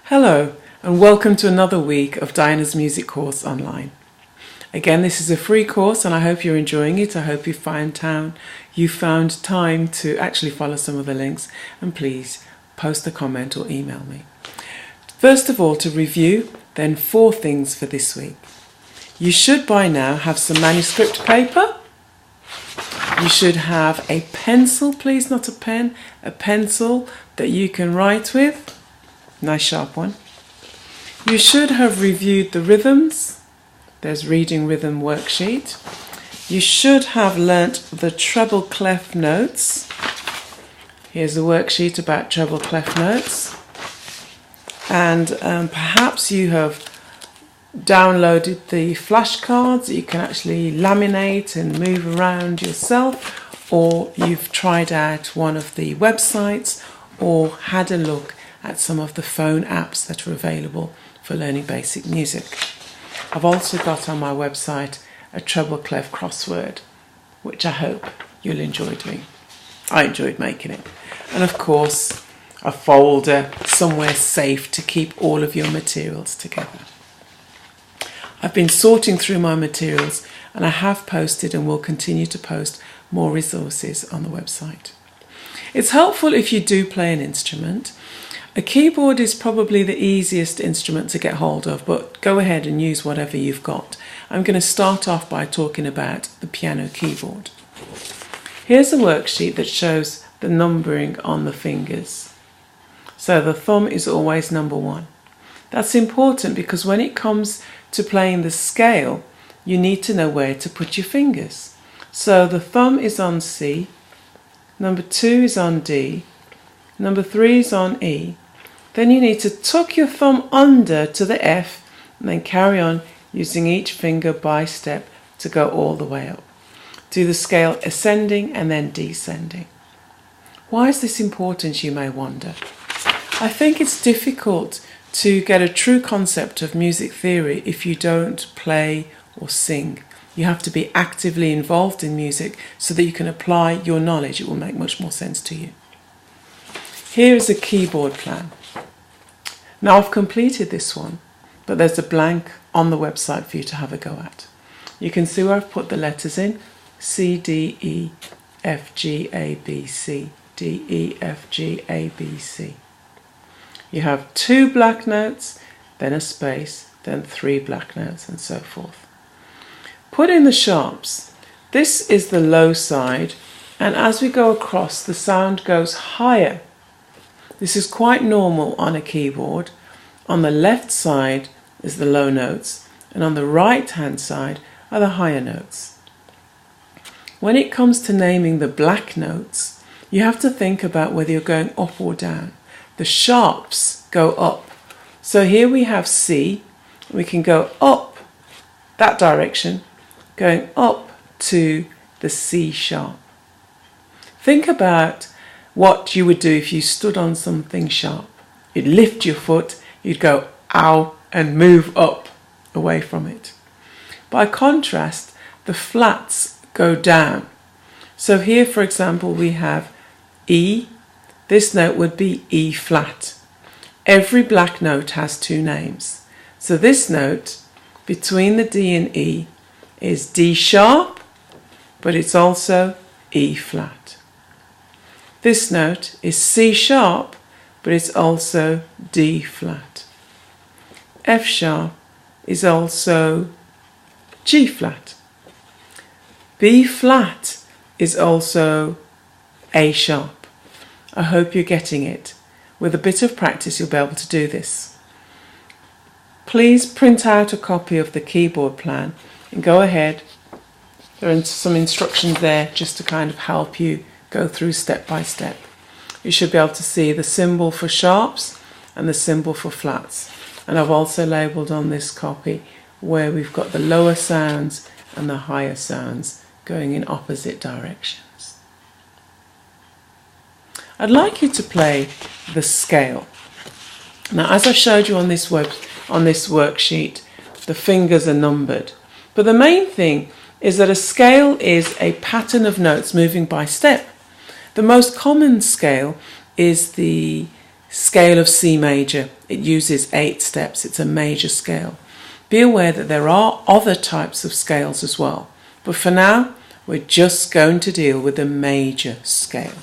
Hello and welcome to another week of Diana's Music Course online. Again, this is a free course and I hope you're enjoying it. I hope you found time to actually follow some of the links, and please post a comment or email me. First of all, to review, then 4 things for this week. You should by now have some manuscript paper. You should have a pencil, please, not a pen, a pencil that you can write with. Nice sharp one. You should have reviewed the rhythms. There's reading rhythm worksheet. You should have learnt the treble clef notes. Here's a worksheet about treble clef notes. And perhaps you have downloaded the flashcards that you can actually laminate and move around yourself, or you've tried out one of the websites or had a look at some of the phone apps that are available for learning basic music. I've also got on my website a treble clef crossword, which I hope you'll enjoy doing. I enjoyed making it. And of course, a folder somewhere safe to keep all of your materials together. I've been sorting through my materials and I have posted and will continue to post more resources on the website. It's helpful if you do play an instrument. A keyboard is probably the easiest instrument to get hold of, but go ahead and use whatever you've got. I'm going to start off by talking about the piano keyboard. Here's a worksheet that shows the numbering on the fingers. So the thumb is always number 1. That's important because when it comes to playing the scale, you need to know where to put your fingers. So the thumb is on C, number 2 is on D, number 3 is on E. Then you need to tuck your thumb under to the F and then carry on using each finger by step to go all the way up. Do the scale ascending and then descending. Why is this important, you may wonder? I think it's difficult to get a true concept of music theory if you don't play or sing. You have to be actively involved in music so that you can apply your knowledge. It will make much more sense to you. Here is a keyboard plan. Now I've completed this one, but there's a blank on the website for you to have a go at. You can see where I've put the letters in: C, D, E, F, G, A, B, C, D, E, F, G, A, B, C. You have 2 black notes, then a space, then 3 black notes, and so forth. Put in the sharps. This is the low side, and as we go across, the sound goes higher. This is quite normal on a keyboard. On the left side is the low notes, and on the right hand side are the higher notes. When it comes to naming the black notes, you have to think about whether you're going up or down. The sharps go up. So here we have C. We can go up that direction, going up to the C sharp. Think about what you would do if you stood on something sharp. You'd lift your foot, you'd go ow, and move up away from it. By contrast, the flats go down. So here, for example, we have E. This note would be E flat. Every black note has 2 names. So this note between the D and E is D sharp, but it's also E flat. This note is C sharp, but it's also D flat. F sharp is also G flat. B flat is also A sharp. I hope you're getting it. With a bit of practice, you'll be able to do this. Please print out a copy of the keyboard plan and go ahead. There are some instructions there just to kind of help you go through step by step. You should be able to see the symbol for sharps and the symbol for flats. And I've also labelled on this copy where we've got the lower sounds and the higher sounds going in opposite directions. I'd like you to play the scale. Now, as I showed you on this worksheet, the fingers are numbered. But the main thing is that a scale is a pattern of notes moving by step. The most common scale is the scale of C major. It uses 8 steps. It's a major scale. Be aware that there are other types of scales as well. But for now, we're just going to deal with the major scale.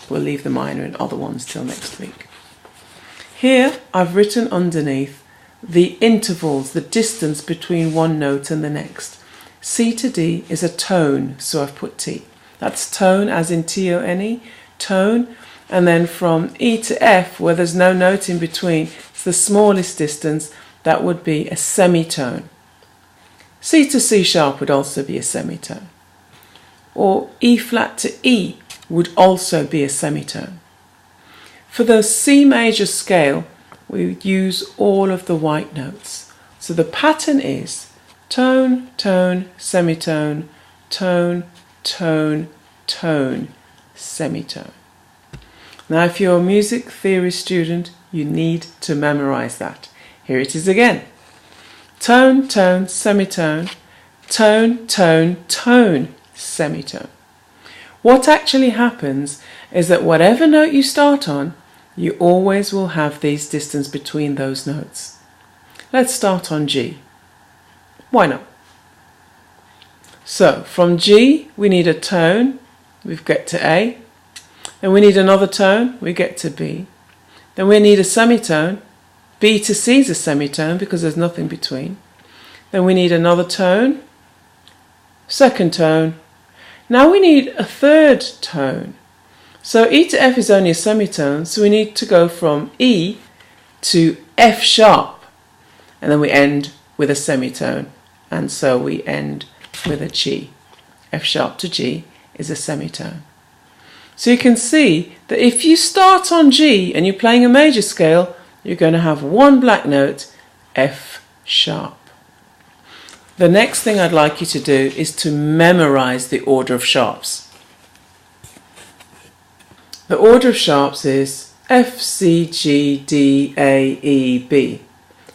We'll leave the minor and other ones till next week. Here, I've written underneath the intervals, the distance between one note and the next. C to D is a tone, so I've put T. That's tone as in T-O-N-E, tone. And then from E to F, where there's no note in between, it's the smallest distance, that would be a semitone. C to C sharp would also be a semitone. Or E flat to E would also be a semitone. For the C major scale, we use all of the white notes. So the pattern is tone, tone, semitone, tone, tone, tone, semitone. Now, if you're a music theory student, you need to memorize that. Here it is again. Tone, tone, semitone, tone, tone, tone, semitone. What actually happens is that whatever note you start on, you always will have these distance between those notes. Let's start on G. Why not? So from G, we need a tone. We get to A. Then we need another tone. We get to B. Then we need a semitone. B to C is a semitone because there's nothing between. Then we need another tone. Second tone. Now we need a third tone. So E to F is only a semitone, so we need to go from E to F sharp, and then we end with a semitone, and so we end with a G. F sharp to G is a semitone. So you can see that if you start on G and you're playing a major scale, you're going to have one black note, F sharp. The next thing I'd like you to do is to memorize the order of sharps. The order of sharps is F, C, G, D, A, E, B.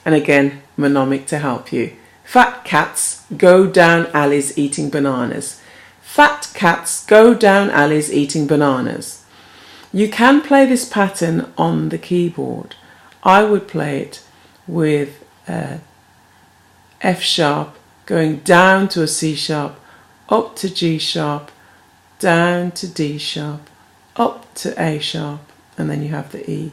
And again, mnemonic to help you. Fat cats go down alleys eating bananas. Fat cats go down alleys eating bananas. You can play this pattern on the keyboard. I would play it with F sharp, going down to a C sharp, up to G sharp, down to D sharp, up to A sharp, and then you have the E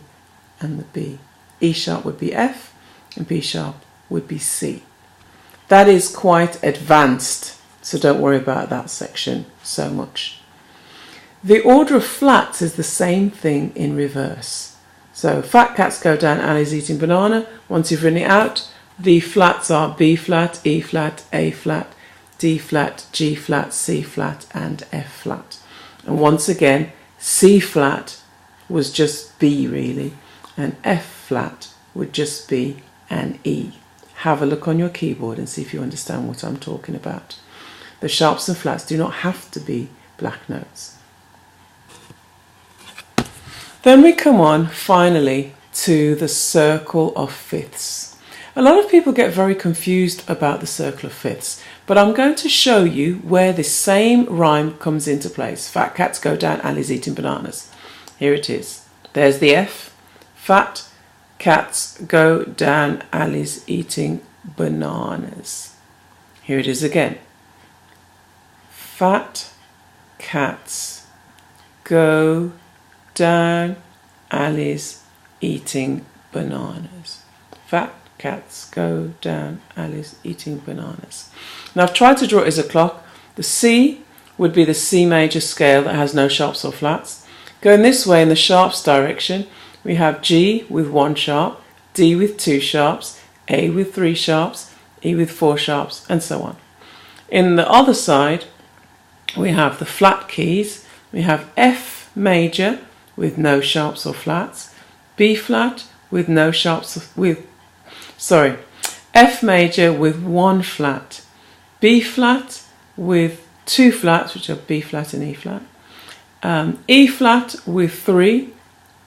and the B. E sharp would be F and B sharp would be C. That is quite advanced, so don't worry about that section so much. The order of flats is the same thing in reverse. So fat cats go down alleys eating banana. Once you've written it out, the flats are B flat, E flat, A flat, D flat, G flat, C flat, and F flat. And once again, C flat was just B really, and F flat would just be an E. Have a look on your keyboard and see if you understand what I'm talking about. The sharps and flats do not have to be black notes. Then we come on finally to the circle of fifths. A lot of people get very confused about the circle of fifths, but I'm going to show you where this same rhyme comes into place. Fat cats go down alleys eating bananas. Here it is. There's the F. Fat cats go down alleys eating bananas. Here it is again. Fat cats go down alleys eating bananas. Fat cats go down alleys eating bananas. Now I've tried to draw it as a clock. The C would be the C major scale that has no sharps or flats. Going this way in the sharps direction, we have G with 1 sharp, D with 2 sharps, A with 3 sharps, E with 4 sharps, and so on. In the other side, we have the flat keys. We have F major with no sharps or flats, B flat with no sharps F major with 1 flat, B flat with 2 flats, which are B flat and E flat, E flat with 3,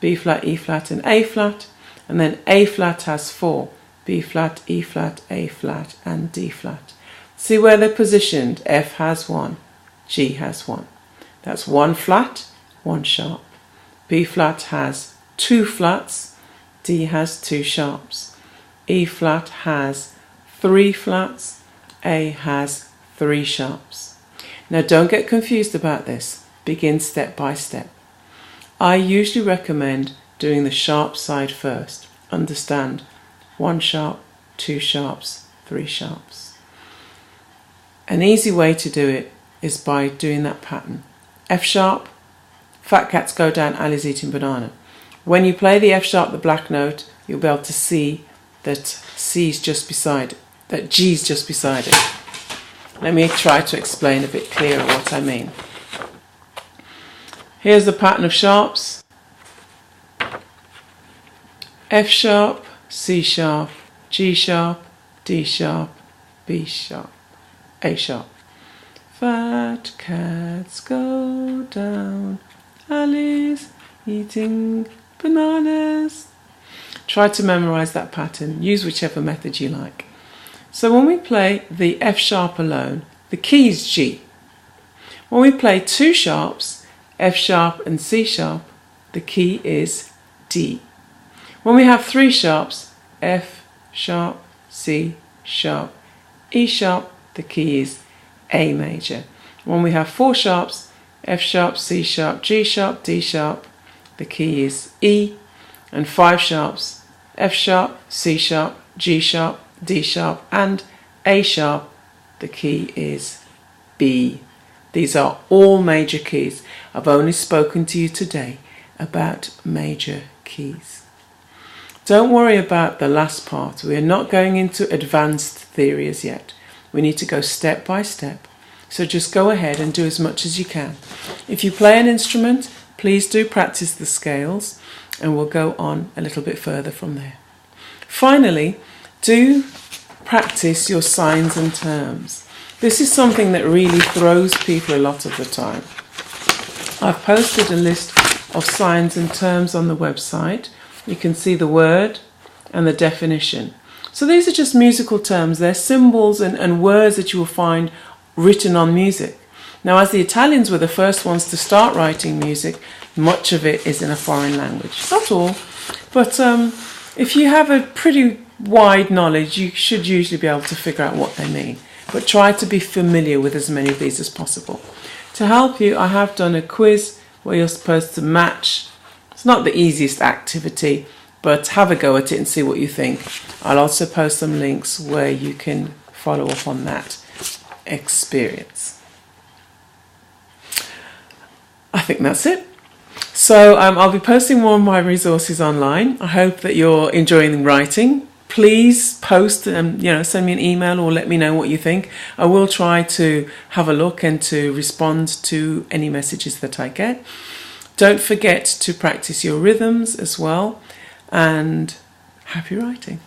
B flat, E flat, and A flat, and then A flat has 4, B flat, E flat, A flat, and D flat. See where they're positioned. F has 1, G has 1. That's 1 flat, 1 sharp. B flat has 2 flats, D has 2 sharps. E flat has 3 flats. A has 3 sharps. Now don't get confused about this. Begin step by step. I usually recommend doing the sharp side first. Understand, 1 sharp, 2 sharps, 3 sharps. An easy way to do it is by doing that pattern. F sharp, fat cats go down, Ali's eating banana. When you play the F sharp, the black note, you'll be able to see that C's just beside it, that G's just beside it. Let me try to explain a bit clearer what I mean. Here's the pattern of sharps. F sharp, C sharp, G sharp, D sharp, B sharp, A sharp. Fat cats go down, Ali's eating bananas. Try to memorize that pattern. Use whichever method you like. So when we play the F sharp alone, the key is G. When we play 2 sharps, F sharp and C sharp, the key is D. When we have 3 sharps, F sharp, C sharp, E sharp, the key is A major. When we have 4 sharps, F sharp, C sharp, G sharp, D sharp, the key is E. And 5 sharps, F sharp, C sharp, G sharp, D sharp, and A sharp, the key is B. These are all major keys. I've only spoken to you today about major keys. Don't worry about the last part. We're not going into advanced theory as yet. We need to go step by step. So just go ahead and do as much as you can. If you play an instrument, please do practice the scales, and we'll go on a little bit further from there. Finally, do practice your signs and terms. This is something that really throws people a lot of the time. I've posted a list of signs and terms on the website. You can see the word and the definition. So these are just musical terms. They're symbols and words that you will find written on music. Now, as the Italians were the first ones to start writing music, much of it is in a foreign language. Not all, but if you have a pretty wide knowledge, you should usually be able to figure out what they mean. But try to be familiar with as many of these as possible. To help you, I have done a quiz where you're supposed to match. It's not the easiest activity, but have a go at it and see what you think. I'll also post some links where you can follow up on that experience. I think that's it. So I'll be posting more of my resources online. I hope that you're enjoying writing. Please post and send me an email or let me know what you think. I will try to have a look and to respond to any messages that I get. Don't forget to practice your rhythms as well, and happy writing.